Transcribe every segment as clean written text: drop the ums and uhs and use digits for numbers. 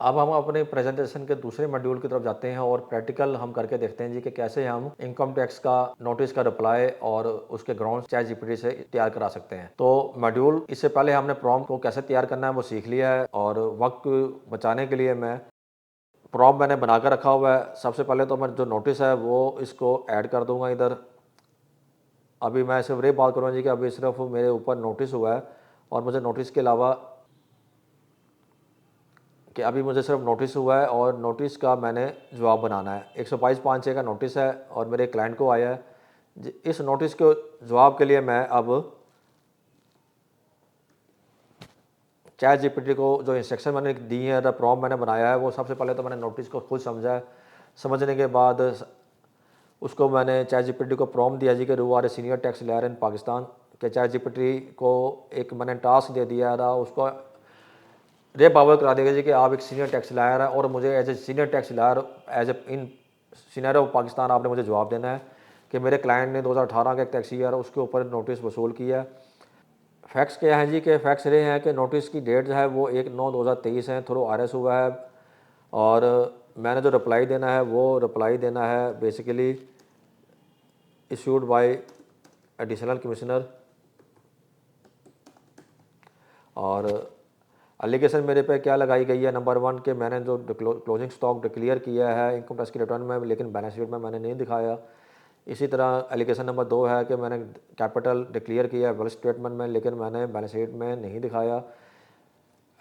अब हम अपने प्रेजेंटेशन के दूसरे मॉड्यूल की तरफ जाते हैं और प्रैक्टिकल हम करके देखते हैं जी कि कैसे हम इनकम टैक्स का नोटिस का रिप्लाई और उसके ग्राउंड चैट जीपीटी से तैयार करा सकते हैं। तो मॉड्यूल इससे पहले हमने प्रॉम्प्ट को कैसे तैयार करना है वो सीख लिया है और वक्त बचाने के लिए मैं प्रॉम्प्ट मैंने बना कर रखा हुआ है। सबसे पहले तो मैं जो नोटिस है वो इसको ऐड कर दूंगा इधर। अभी मैं सिर्फ ये बात करूँगा जी कि अभी सिर्फ मेरे ऊपर नोटिस हुआ है और मुझे नोटिस के अलावा कि अभी मुझे सिर्फ नोटिस हुआ है और नोटिस का मैंने जवाब बनाना है। 122(5)(6) का नोटिस है और मेरे क्लाइंट को आया है। इस नोटिस के जवाब के लिए मैं अब चैट जीपीटी को जो इंस्ट्रक्शन मैंने दी है, प्रॉम्प्ट मैंने बनाया है, वो सबसे पहले तो मैंने नोटिस को खुद समझा है। समझने के बाद उसको मैंने चैट जीपीटी को प्रॉम्प्ट दिया जी कि who are a senior tax lawyer in Pakistan. के चैट जीपीटी को एक मैंने टास्क दे दिया था, उसको रे पावर करा देगा जी कि आप एक सीनियर टैक्स लायर है और मुझे as a senior tax lawyer as a in senior of Pakistan आपने मुझे जवाब देना है कि मेरे क्लाइंट ने 2018 का एक टैक्स ईयर उसके ऊपर नोटिस वसूल किया है। फैक्ट्स क्या हैं जी कि फैक्ट्स ये हैं कि नोटिस की डेट जो है वो 1/9/2023 है, थ्रू RS हुआ है और मैंने जो रिप्लाई देना है वो रिप्लाई देना है basically issued by additional commissioner. और एलिगेशन मेरे पे क्या लगाई गई है, नंबर 1 कि मैंने जो क्लोजिंग स्टॉक डिक्लेयर किया है इनकम टैक्स की रिटर्न में, लेकिन बैलेंस शीट में मैंने नहीं दिखाया। इसी तरह एलिगेशन नंबर 2 है कि मैंने कैपिटल डिक्लेयर किया है वेल्थ स्टेटमेंट में, लेकिन मैंने बैलेंस शीट में नहीं दिखाया।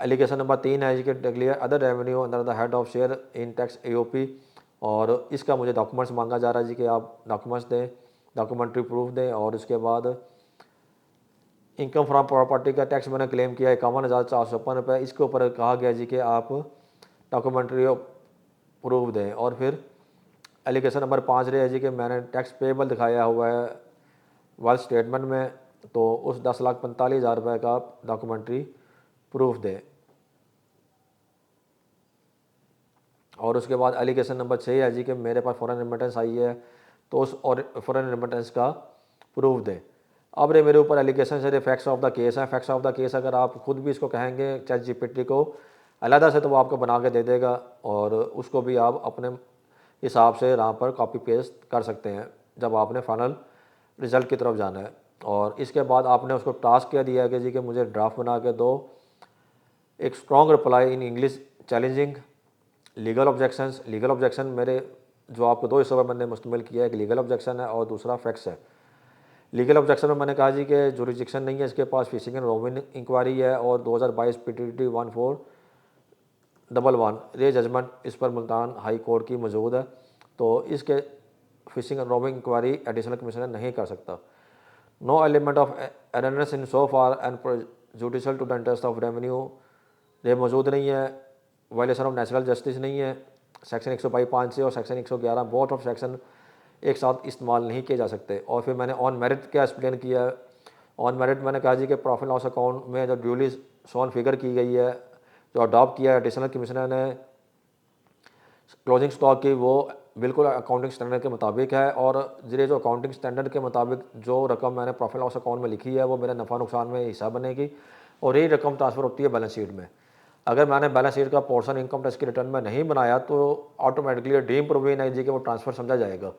एलिगेशन नंबर 3 है कि declare other revenue under the head of share in tax AOP, और इसका मुझे डॉक्यूमेंट्स मांगा जा रहा है जी कि आप डॉक्यूमेंट्स दें, डॉक्यूमेंट्री प्रूफ दें। और उसके बाद इनकम फ्रॉम प्रॉपर्टी का टैक्स मैंने क्लेम किया 51,456 रुपये। इसके ऊपर कहा गया जी कि आप डॉक्यूमेंट्री प्रूफ दें। और फिर एलिगेशन नंबर 5 रहे है जी कि मैंने टैक्स पेबल दिखाया हुआ है वेल्थ स्टेटमेंट में, तो उस 10,45,000 रुपये का डॉक्यूमेंट्री प्रूफ दें। और उसके बाद एलिगेशन नंबर 6 है जी कि मेरे पास फॉरेन रेमिटेंस आई है, तो उस और फॉरेन रेमिटेंस का प्रूफ दें। अब रे मेरे ऊपर एलिगेशन से फैक्ट्स ऑफ द केस है। फैक्ट्स ऑफ द केस अगर आप खुद भी इसको कहेंगे चैट जीपीटी को अलहदा से, तो वो आपको बना के दे देगा और उसको भी आप अपने हिसाब से यहाँ पर कॉपी पेस्ट कर सकते हैं जब आपने फाइनल रिजल्ट की तरफ जाना है। और इसके बाद आपने उसको टास्क क्या दिया है कि जी कि मुझे ड्राफ्ट बना के दो, एक strong reply in English challenging legal objections. Legal objection मेरे जो आपको 2 हिस्सों में मैंने मुश्तमिल किया है, एक लीगल ऑब्जेक्शन है और दूसरा फैक्ट्स है। लीगल ऑब्जेक्शन में मैंने कहा जी कि जुरिडिक्शन नहीं है इसके पास, फिशिंग एंड रोमिंग इंक्वायरी है और 2022 PTT 1411 ये जजमेंट इस पर मुल्तान हाई कोर्ट की मौजूद है, तो इसके fishing and roaming inquiry additional commissioner नहीं कर सकता। No element of erroneous in so far and judicial to the interest of revenue ये मौजूद नहीं है। वायलेशन ऑफ नेचुरल जस्टिस नहीं है। सेक्शन 122(5) से और सेक्शन 111 बोथ ऑफ सेक्शन एक साथ इस्तेमाल नहीं किए जा सकते। और फिर मैंने ऑन मेरिट क्या एक्सप्लेन किया। ऑन मेरिट मैंने कहा जी कि प्रॉफिट लॉस अकाउंट में जो ड्यूली शोन फिगर की गई है, जो अडॉप्ट किया है एडिशनल कमिश्नर ने क्लोजिंग स्टॉक की, वो बिल्कुल अकाउंटिंग स्टैंडर्ड के मुताबिक है। और जो अकाउंटिंग स्टैंडर्ड के मुताबिक जो रकम मैंने प्रॉफिट लॉस अकाउंट में लिखी है वो मेरा नफ़ा नुकसान में हिस्सा बनेगी और यही रकम ट्रांसफ़र होती है बैलेंस शीट में। अगर मैंने बैलेंस शीट का पोर्शन इनकम टैक्स की रिटर्न में नहीं बनाया तो ऑटोमेटिकली डीम प्रोविजन है जी कि वो ट्रांसफ़र समझा जाएगा।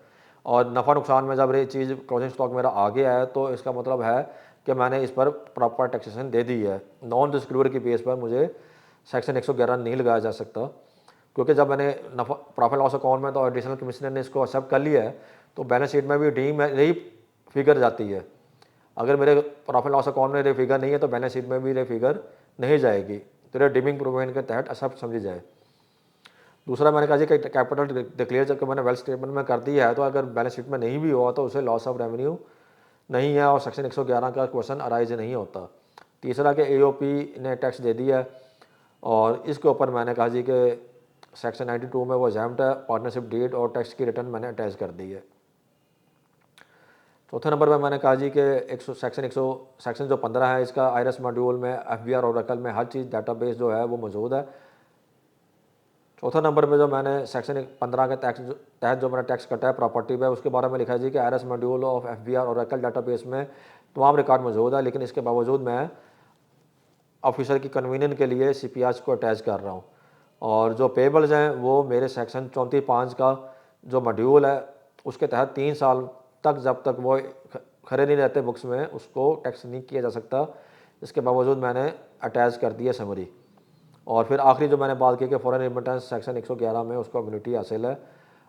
और नफ़ा नुकसान में जब ये चीज़ क्लोजिंग स्टॉक मेरा आ गया है तो इसका मतलब है कि मैंने इस पर प्रॉपर टैक्सेशन दे दी है। नॉन डिस्क्लोजर की बेस पर मुझे सेक्शन 111 नहीं लगाया जा सकता, क्योंकि जब मैंने नफा प्रॉफिट लॉस अकाउंट में तो एडिशनल कमिश्नर ने इसको एक्सेप्ट कर लिया है, तो बैलेंस शीट में भी डीम यही फिगर जाती है। अगर मेरे प्रॉफिट लॉस अकाउंट में ये फिगर नहीं है तो बैलेंस शीट में भी ये फिगर नहीं जाएगी, तो ये डीमिंग प्रोविजन के तहत एक्सेप्ट समझी जाए। दूसरा मैंने कहा जी कि कैपिटल डिक्लेयर जबकि मैंने वेल्थ स्टेटमेंट में कर दिया है, तो अगर बैलेंस शीट में नहीं भी हुआ तो उसे लॉस ऑफ रेवेन्यू नहीं है और सेक्शन 111 का क्वेश्चन अराइज नहीं होता। तीसरा कि AOP ने टैक्स दे दिया है और इसके ऊपर मैंने कहा जी कि सेक्शन 92 में वो एग्जाम्प्ट है, पार्टनरशिप डीड और टैक्स की रिटर्न मैंने अटैच कर दी है। चौथे नंबर पर मैंने कहा जी कि 100 सेक्शन जो 15 है इसका IRS मॉड्यूल में FBR और रकल में हर चीज़ डाटाबेस जो है वो मौजूद है। चौथा नंबर पे जो मैंने सेक्शन 15 के तहत जो मेरा टैक्स कटा है प्रॉपर्टी पे, उसके बारे में लिखा है जी कि IRS मॉड्यूल ऑफ FBR और रकल डाटाबेस में तमाम रिकॉर्ड मौजूद है, लेकिन इसके बावजूद मैं ऑफिसर की कन्वीनियंस के लिए CPRs को अटैच कर रहा हूँ। और जो पेबल्स हैं वो मेरे सेक्शन 34(5) का जो मॉड्यूल है उसके तहत 3 साल तक जब तक वो खड़े नहीं रहते बुक्स में उसको टैक्स नहीं किया जा सकता। इसके बावजूद मैंने अटैच कर दिया समरी। और फिर आखिरी जो मैंने बात की कि फॉरेन रेमिटेंस सेक्शन 111 में उसको इम्यूनिटी हासिल है,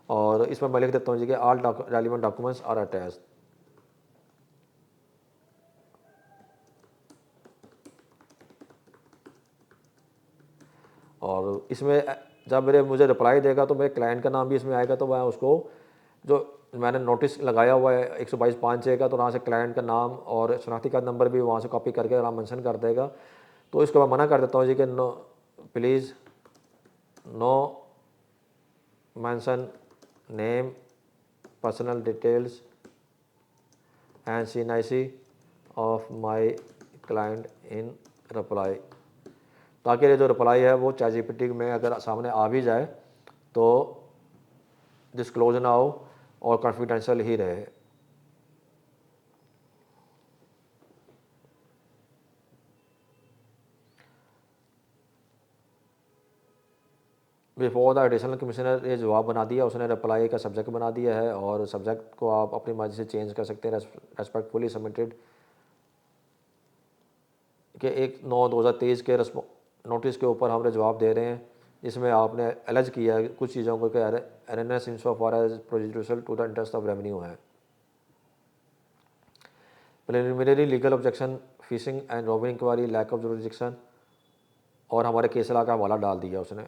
और इसमें मैं लिख देता हूँ जी कि all relevant documents are attached. और इसमें जब मुझे रिप्लाई देगा तो मेरे क्लाइंट का नाम भी इसमें आएगा, तो मैं उसको जो मैंने नोटिस लगाया हुआ है 122(5)(6) का, तो वहाँ से क्लाइंट का नाम और शनाख्ती कार्ड नंबर भी वहाँ से कॉपी करके वहाँ मेंशन कर देगा। तो इसको मैं मना कर देता हूँ जी कि no please no mention name, personal details and CNIC of my client in reply, ताकि ये जो रिप्लाई है वो ChatGPT में अगर सामने आ भी जाए तो डिस्क्लोज ना हो और कॉन्फिडेंशियल ही रहे। बिफोर द एडिशनल कमिश्नर ये जवाब बना दिया, उसने रिप्लाई का सब्जेक्ट बना दिया है, और सब्जेक्ट को आप अपनी मर्जी से चेंज कर सकते हैं। रेस्पेक्टफुली सबमिटेड के 1/9/2023 के नोटिस के ऊपर हम जवाब दे रहे हैं। इसमें आपने एलर्ज किया है कुछ चीज़ों को कि erroneous in so for as prejudicial to the interest of revenue है। Preliminary legal objection, fishing and roving inquiry, lack of jurisdiction, और हमारे केस ला का हवाला डाल दिया उसने।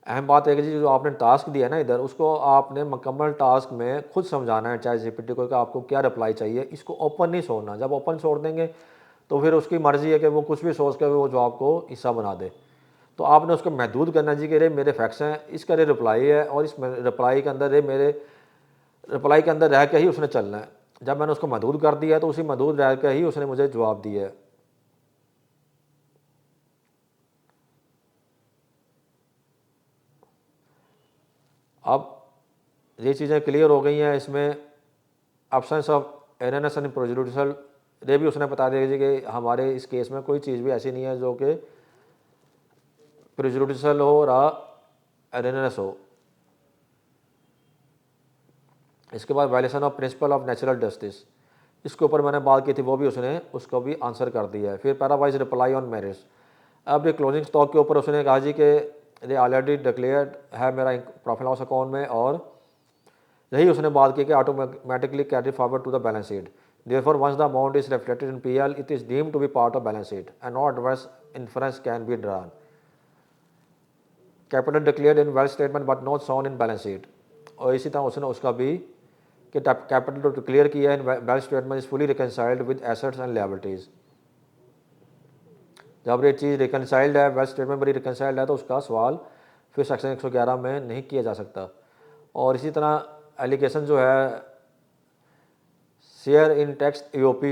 अहम बात है कि जी जो आपने टास्क दिया है ना इधर, उसको आपने मुकम्मल टास्क में खुद समझाना है ChatGPT को कि आपको क्या रिप्लाई चाहिए। इसको ओपन नहीं छोड़ना। जब ओपन छोड़ देंगे तो फिर उसकी मर्ज़ी है कि वो कुछ भी सोच कर वो जवाब को हिस्सा बना दे। तो आपने उसको महदूद करना जी कि रे मेरे फैक्ट्स हैं, इसका रे रिप्लाई है, और इस रिप्लाई के अंदर मेरे रिप्लाई के अंदर रह के ही उसने चलना है। जब मैंने उसको महदूद कर दिया है तो उसी महदूद रह के ही उसने मुझे जवाब दिया है। अब ये चीज़ें क्लियर हो गई हैं। इसमें एब्सेंस ऑफ एरनेस एंड प्रेजुडिशियल ये भी उसने बता दिया जी कि हमारे इस केस में कोई चीज़ भी ऐसी नहीं है जो कि प्रेजुडिशियल हो रहा एरनेस हो। इसके बाद violation of principle of natural justice, इसके ऊपर मैंने बात की थी, वो भी उसने उसको भी आंसर कर दिया है। फिर पैरावाइज रिप्लाई ऑन मैरिज, अब ये क्लोजिंग स्टॉक के ऊपर उसने कहा जी कि ये ऑलरेडी डिक्लेयर्ड है मेरा प्रॉफिट लॉस अकाउंट में, और यही उसने बात की कि automatically carry forward to the balance sheet. Therefore once the amount is reflected in PL it is deemed to be part of balance sheet and no adverse inference can be drawn. Capital declared in wealth statement but not shown in balance sheet, और इसी तरह उसने उसका भी कि capital तो declare किया है in balance statement is fully reconciled with assets and liabilities. जब ये चीज़ रिकनसाइल्ड है, वेल्थ स्टेटमेंट बड़ी रिकनसाइल्ड है, तो उसका सवाल फिर सेक्शन 111 में नहीं किया जा सकता। और इसी तरह एलिगेशन जो है शेयर इन टैक्स EOP,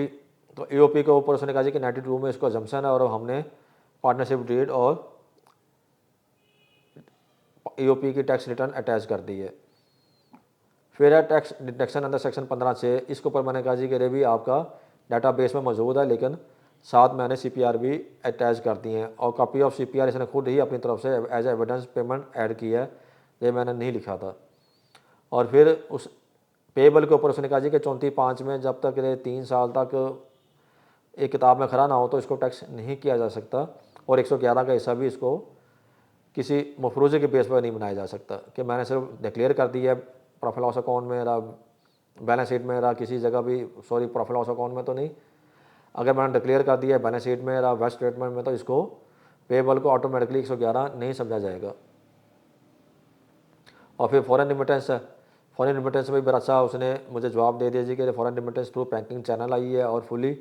तो EOP के ऊपर उसने कहा जी कि 92 में इसको अजम्पशन है, और हमने पार्टनरशिप डीड और EOP की टैक्स रिटर्न अटैच कर दी है। फिर है टैक्स डिडक्शन अंडर सेक्शन 15(6), इसके ऊपर मैंने कहा जी कि भी आपका डाटाबेस में मौजूद है, लेकिन साथ मैंने CPR भी अटैच कर दी हैं, और कॉपी ऑफ CPR इसने खुद ही अपनी तरफ से एज एविडेंस पेमेंट ऐड की है, ये मैंने नहीं लिखा था। और फिर उस पेबल के ऊपर उसने कहा जी कि 34(5) में जब तक ये 3 साल तक एक किताब में खड़ा ना हो तो इसको टैक्स नहीं किया जा सकता, और 111 का हिस्सा भी इसको किसी मफरूज़े के बेस पर नहीं बनाया जा सकता कि मैंने सिर्फ डिक्लेयर कर दिया है प्रॉफिट लॉस अकाउंट में रहा, बैलेंस शीट में रहा, किसी जगह भी, सॉरी प्रॉफिट लॉस अकाउंट में तो नहीं, अगर मैंने डिक्लेयर कर दिया है बैलेंस शीट में रहा, वेस्ट स्टेटमेंट में, तो इसको पेबल को ऑटोमेटिकली 111 नहीं समझा जाएगा। और फिर फॉरेन रिमिटेंस है, फॉरेन रिमिटेंस में भी बड़ा अच्छा उसने मुझे जवाब दे दिया जी कि foreign remittance through banking channel आई है और fully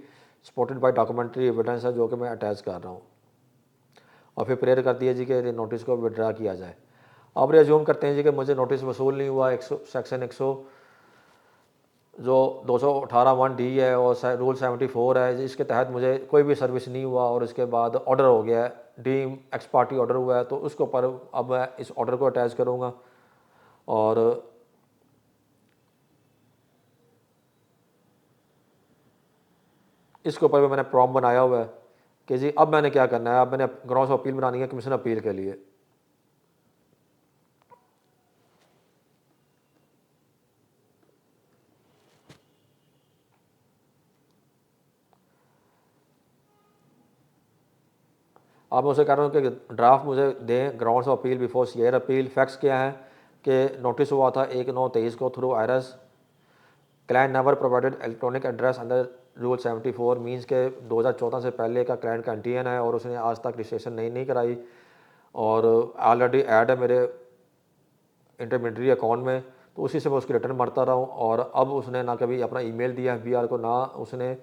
supported by documentary evidence है जो कि मैं अटैच कर रहा हूँ। और फिर प्रेयर कर दिया जी कि नोटिस को विड्रा किया जाए। अब रिज्यूम करते हैं जी कि मुझे नोटिस वसूल नहीं हुआ, सेक्शन 100 जो 218(1)D है और रूल 74 है, इसके तहत मुझे कोई भी सर्विस नहीं हुआ, और इसके बाद ऑर्डर हो गया है, डीम एक्स पार्टी ऑर्डर हुआ है, तो उसके ऊपर अब मैं इस ऑर्डर को अटैच करूँगा। और इसके ऊपर भी मैंने प्रॉम्प्ट बनाया हुआ है कि जी अब मैंने क्या करना है, अब मैंने ग्राउंड्स ऑफ अपील बनानी है कमीशन अपील के लिए। अब मैं उसे कह रहा हूँ कि ड्राफ्ट मुझे दें grounds of appeal before share appeal. Facts क्या है कि नोटिस हुआ था 1/9/23 को through IRIS. Client never provided electronic address under rule 74 means के 2014 से पहले का क्लाइंट का एंटीएन है और उसने आज तक रजिस्ट्रेशन नहीं कराई और ऑलरेडी ऐड है मेरे इंटरमीडियरी अकाउंट में, तो उसी से मैं उसकी रिटर्न भरता रहा हूँ। और अब उसने ना कभी अपना ईमेल दिया FBR को, ना उसने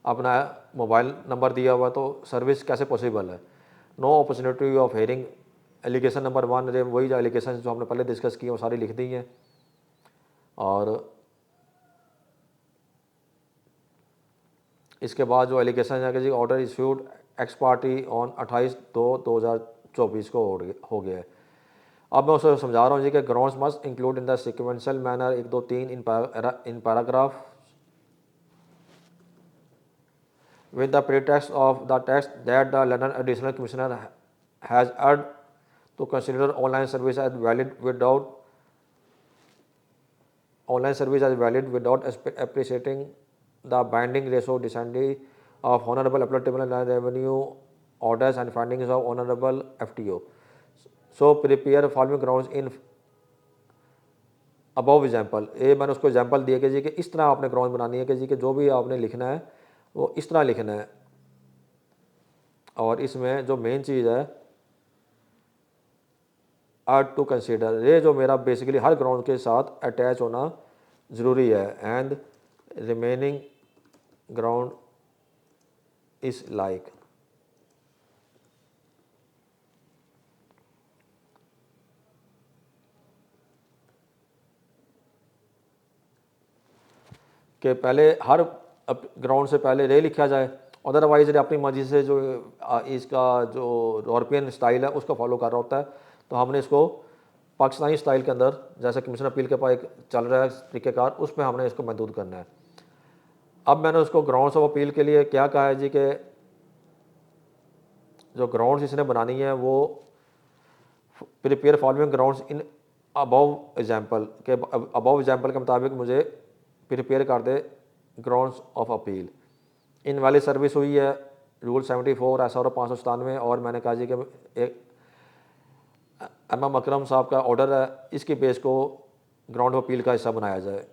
अपना मोबाइल नंबर दिया हुआ, तो सर्विस कैसे पॉसिबल है। No opportunity of hearing. Allegation number 1, वही जो एलिगेशन जो हमने पहले डिस्कस किए वो सारी लिख दी हैं। और इसके बाद जो एलिगेशन है कि जी order issued ex parte on 28/2/2024 को हो गया है। अब मैं उसे समझा रहा हूँ जी कि grounds must include in the sequential manner 1 2 3 in paragraph with the pretext of the text that the London Additional Commissioner has urged to consider online service as valid without appreciating the binding ratio descending of honorable applicable revenue orders and findings of honorable FTO. So prepare following grounds in above example. ये मैंने उसको example दिया कि जी कि इस तरह आपने ground बनानी है कि जी कि जो भी आपने लिखना है वो इस तरह लिखना है। और इसमें जो मेन चीज़ है आर टू कंसीडर, ये जो मेरा बेसिकली हर ग्राउंड के साथ अटैच होना ज़रूरी है। And remaining ground is like, कि पहले हर ग्राउंड से पहले रे लिखा जाए, अदरवाइज रे अपनी मर्जी से जो इसका जो यूरोपियन स्टाइल है उसको फॉलो कर रहा होता है, तो हमने इसको पाकिस्तानी स्टाइल के अंदर जैसे कमीशन अपील के पास एक चल रहा है तरीक़ेकार, उसमें हमने इसको महदूद करना है। अब मैंने उसको ग्राउंड्स ऑफ अपील के लिए क्या कहा है जी कि जो ग्राउंड्स इसने बनानी है वो prepare following grounds in above example के, अबव एग्जाम्पल के मुताबिक मुझे प्रिपेयर कर दे ग्राउंड्स ऑफ अपील। इन वाली सर्विस हुई है रूल 74 SRO 597 और मैंने कहा जी कि एक MM अकरम साहब का ऑर्डर है, इसके बेस को ग्राउंड ऑफ अपील का हिस्सा बनाया जाए।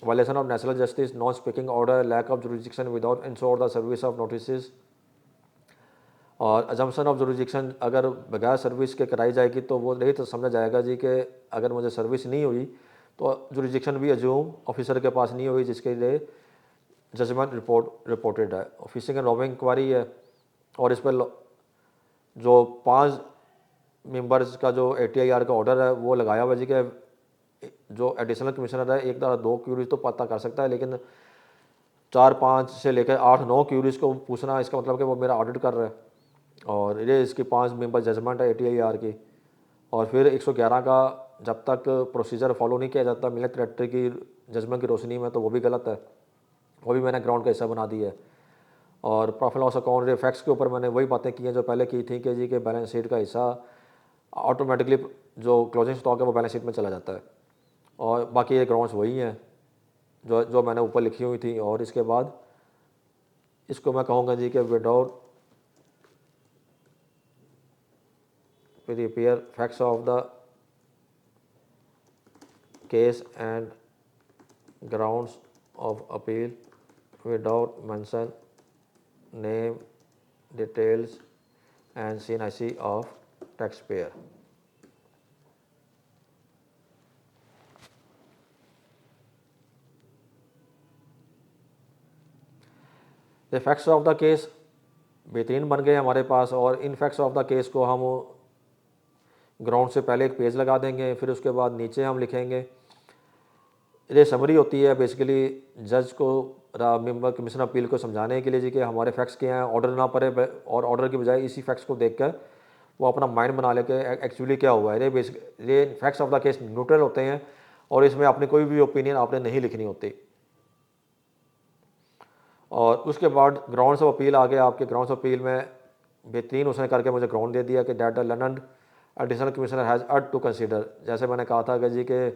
Violation of national justice, non speaking order, lack of jurisdiction without ensure the service of notice और अजम्पशन ऑफ जुरिडिक्शन, अगर बगैर सर्विस के कराई जाएगी तो वो नहीं तो समझा जाएगा जी कि अगर मुझे सर्विस नहीं हुई तो जुरिडिक्शन भी अज्यूम ऑफिसर के पास नहीं हुई जिसके लिए जजमेंट रिपोर्टेड है। फिशिंग एंड रॉबिंग इंक्वायरी है और इस पर जो 5 मेंबर्स का जो ATIR का ऑर्डर है वो लगाया हुआ जी कि जो एडिशनल कमिश्नर है एक तरह 2 क्यूरीज तो पता कर सकता है, लेकिन 4-5 से लेकर 8-9 क्यूरीज को पूछना, इसका मतलब कि वो मेरा ऑडिट कर रहा है। और ये इसकी 5 मेंबर जजमेंट है ATIR की। और फिर 111 का जब तक प्रोसीजर फॉलो नहीं किया जाता मिलिट्री डायरेक्टर की जजमेंट की रोशनी में, तो वो भी गलत है, वो भी मैंने ग्राउंड का हिस्सा बना दिया है। और प्रॉफिट लॉस अकाउंट फैक्ट्स के ऊपर मैंने वही बातें की हैं जो पहले की थी कि जी के बैलेंस शीट का हिस्सा ऑटोमेटिकली जो क्लोजिंग स्टॉक है वो बैलेंस शीट में चला जाता है। और बाकी ये ग्राउंड्स वही हैं जो मैंने ऊपर लिखी हुई थी। और इसके बाद इसको मैं कहूँगा जी कि without prepare facts of the case and grounds of appeal without mention name, details and CNIC of taxpayer. The facts of the case बेहतरीन बन गए हमारे पास और इन फैक्ट्स ऑफ द केस को हम ग्राउंड से पहले एक पेज लगा देंगे, फिर उसके बाद नीचे हम लिखेंगे। ये समरी होती है बेसिकली जज को मेंबर कमीशन अपील को समझाने के लिए जी कि हमारे फैक्ट्स क्या हैं, ऑर्डर ना पड़े और ऑर्डर की बजाय इसी फैक्ट्स को देखकर वो अपना माइंड बना ले के एक्चुअली क्या हुआ है। ये facts of the case neutral होते हैं और इसमें अपनी कोई भी ओपिनियन आपने नहीं लिखनी होती। और उसके बाद ग्राउंड्स ऑफ अपील आ गया। आपके ग्राउंड्स ऑफ अपील में बेहतरीन उसने करके मुझे ग्राउंड दे दिया कि that the learned additional commissioner has erred to consider. जैसे मैंने कहा था कि जी के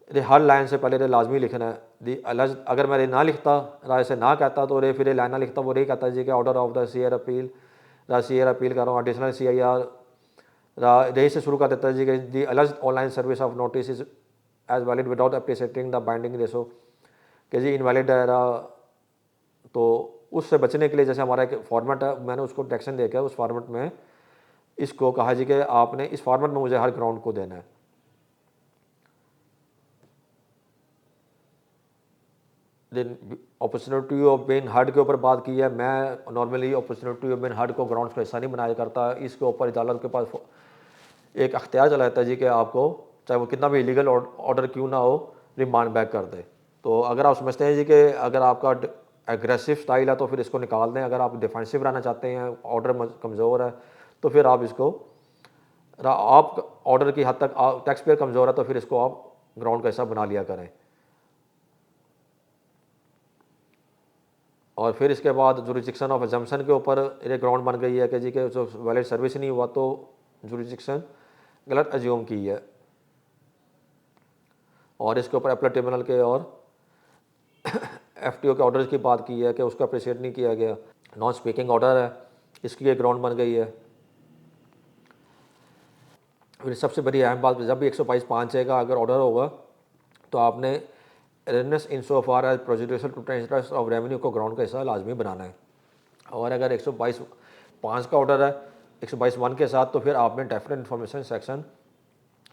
रे हर लाइन से पहले रे लाजमी लिखना है दी अलज, अगर मैं रे ना लिखता, राय से ना कहता तो रे फिर लाइन ना लिखता, वो रे कहता जी के order of the CR appeal, रा सीआर अपील कर रहा हूँ एडिशनल CIR रे से शुरू कर देता है जी कि the alleged online service of notice is as valid without appreciating the binding ratio कि जी इनवैलिड है रहा। तो उससे बचने के लिए जैसे हमारा एक फॉर्मेट है, मैंने उसको टेक्शन दे के उस फॉर्मेट में इसको कहा जी कि आपने इस फॉर्मेट में मुझे हर ग्राउंड को देना है। अपॉर्चुनिटी ऑफ बिन हर्ड के ऊपर बात की है। मैं normally opportunity of being heard को ग्राउंड्स का हिस्सा नहीं बनाया करता। इसके ऊपर अदालत के पास एक अख्तियार चला जाता है जी कि आपको चाहे वो कितना भी इलीगल ऑर्डर क्यों ना हो, रिमांड बैक कर दे। तो अगर आप समझते हैं जी कि अगर आपका एग्रेसिव स्टाइल है तो फिर इसको निकाल दें। अगर आप डिफेंसिव रहना चाहते हैं, ऑर्डर कमज़ोर है, तो फिर आप इसको आप ऑर्डर की हद तक टैक्स पेयर कमज़ोर है तो फिर इसको आप ग्राउंड का हिस्सा बना लिया करें। और फिर इसके बाद जुरिडिक्शन ऑफ एजम्पशन के ऊपर ये ग्राउंड बन गई है कि जी के जो वैलिड सर्विस नहीं हुआ तो जुरिडिक्शन गलत एज्यूम की है। और इसके ऊपर अपीलेट ट्रिब्यूनल के और FTO के ऑर्डर की बात की है कि उसका अप्रिशिएट नहीं किया गया। नॉन स्पीकिंग ऑर्डर है, इसकी एक ग्राउंड बन गई है। फिर सबसे बड़ी अहम बात, जब भी 122(5)(a) का अगर ऑर्डर होगा तो आपने erroneous in so far as prejudicial interest of revenue को ग्राउंड का हिस्सा लाजमी बनाना है। और अगर 122(5) का ऑर्डर है 122(1) के साथ, तो फिर आपने डेफिनेट इन्फॉर्मेशन सेक्शन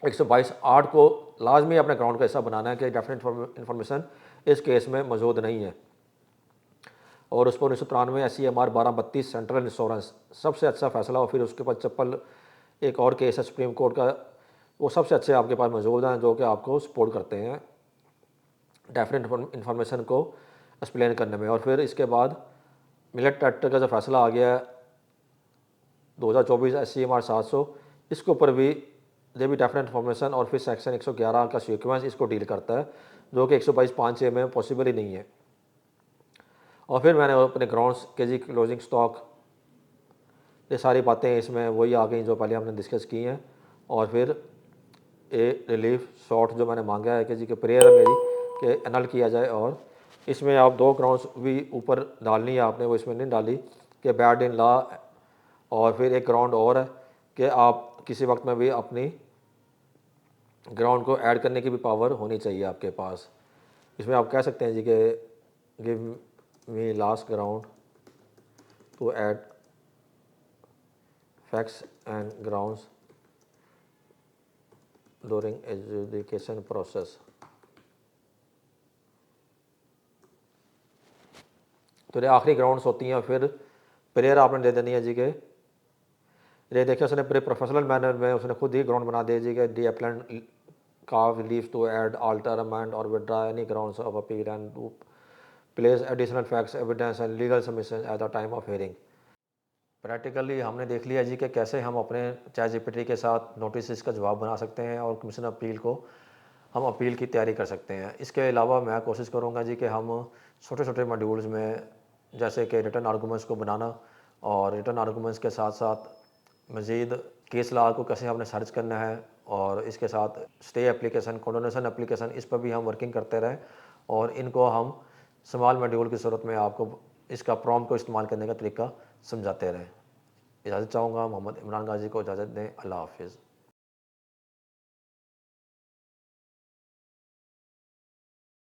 122(8) को लाजमी अपने ग्राउंड का हिस्सा बनाना है कि डेफिनेट इन्फॉर्मेशन इस केस में मौजूद नहीं है। और उसको 1993 SCMR 1232 सेंट्रल इंश्योरेंस सबसे अच्छा फैसला। और फिर उसके बाद चप्पल एक और केस है सुप्रीम कोर्ट का, वो सबसे अच्छे आपके पास मौजूद हैं जो कि आपको सपोर्ट करते हैं डेफिनेट इन्फॉर्मेशन को एक्सप्लेन करने में। और फिर इसके बाद मिलेट एक्ट का जो फैसला आ गया है 2024 SCMR 700, इसके ऊपर भी ये भी डेफिनेट इन्फॉर्मेशन और फिर सेक्शन 111 का सीक्वेंस इसको डील करता है जो कि 122(5)(a) में पॉसिबल ही नहीं है। और फिर मैंने अपने ग्राउंड्स के जी क्लोजिंग स्टॉक, ये सारी बातें इसमें वही आ गई जो पहले हमने डिस्कस की हैं। और फिर रिलीफ शॉर्ट जो मैंने मांगा है कि जी के प्रेयर है मेरी कि एनल किया जाए। और इसमें आप 2 ग्राउंड्स भी ऊपर डालनी है आपने, वो इसमें नहीं डाली कि बैड इन लॉ। और फिर एक ग्राउंड और है कि आप किसी वक्त में भी अपनी ग्राउंड को ऐड करने की भी पावर होनी चाहिए आपके पास। इसमें आप कह सकते हैं जी कि give me last ground to add facts and grounds during education process. तो ये आखिरी ग्राउंड्स होती हैं। फिर प्रेयर आपने दे देनी है जी के ये देखिए उसने पूरे प्रोफेशनल मैनर में उसने खुद ही ग्राउंड बना दिया जी के दी अपलैंड का leave to add alter amend और withdraw any grounds of appeal and to place additional facts evidence and legal submission at the time of hearing. Practically हमने देख लिया जी कि कैसे हम अपने चैट जीपीटी के साथ नोटिस का जवाब बना सकते हैं और कमीशन अपील को हम अपील की तैयारी कर सकते हैं। इसके अलावा मैं कोशिश करूँगा जी कि हम छोटे छोटे मॉड्यूल्स में जैसे कि रिटर्न आर्गूमेंट्स को बनाना और रिटर्न आर्गूमेंट्स के साथ साथ मज़ीद केस लॉ को कैसे हमने सर्च करना है और इसके साथ स्टे एप्लीकेशन, कंडोनेशन एप्लीकेशन, इस पर भी हम वर्किंग करते रहें। और इनको हम स्मॉल मॉड्यूल की सूरत में आपको इसका प्रॉम्प्ट को इस्तेमाल करने का तरीका समझाते रहें। इजाज़त चाहूँगा, मोहम्मद इमरान गाजी को इजाज़त दें। अल्लाह हाफिज़।